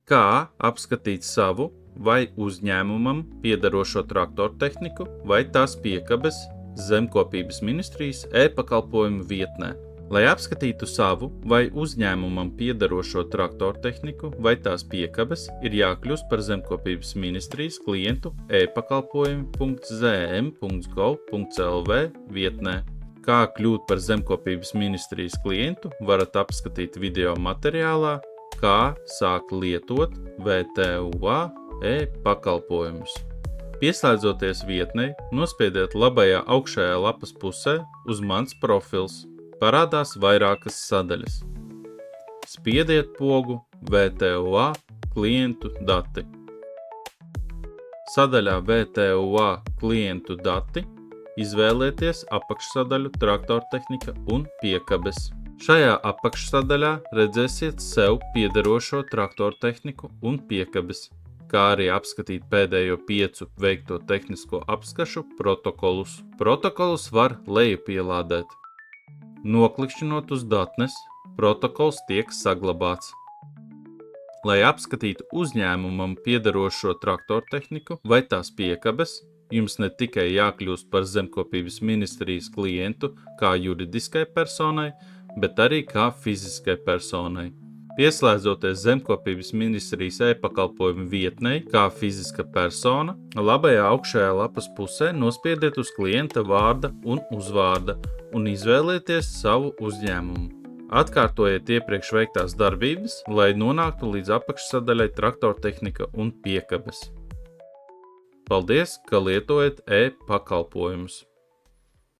Kā apskatīt savu vai uzņēmumam piederošo traktortehniku vai tās piekabes Zemkopības ministrijas e-pakalpojumu vietnē. Lai apskatītu savu vai uzņēmumam piederošo traktortehniku vai tās piekabes, ir jākļūst par Zemkopības ministrijas klientu e-pakalpojumu.zm.gov.lv vietnē. Kā kļūt par Zemkopības ministrijas klientu, varat apskatīt video materiālā Kā sākt lietot VTUA e-pakalpojumus. Pieslēdzoties vietnei, nospiediet labajā augšējā lapas pusē uz Mans profils. Parādās vairākas sadaļas. Spiediet pogu VTUA klientu dati. Sadaļā VTUA klientu dati izvēlieties apakšsadaļu traktortehnika un piekabes. Šajā apakšsadaļā redzēsiet sev piederošo traktortehniku un piekabes, kā arī apskatīt pēdējo 5 veikto tehnisko apskašu protokolus. Protokolus var lejupielādēt. Noklikšķinot uz datnes, protokols tiek saglabāts. Lai apskatītu uzņēmumam piederošo traktortehniku vai tās piekabes, jums ne tikai jākļūst par Zemkopības ministrijas klientu kā juridiskai personai, bet arī kā fiziskai personai. Pieslēdzoties Zemkopības ministrijas e-pakalpojumu vietnei kā fiziska persona, labajā augšējā lapas pusē nospiediet uz klienta vārda un uzvārda un izvēlieties savu uzņēmumu. Atkārtojiet iepriekš veiktās darbības, lai nonāktu līdz apakšsadaļai traktortehnika un piekabes. Paldies, ka lietojat e-pakalpojumus!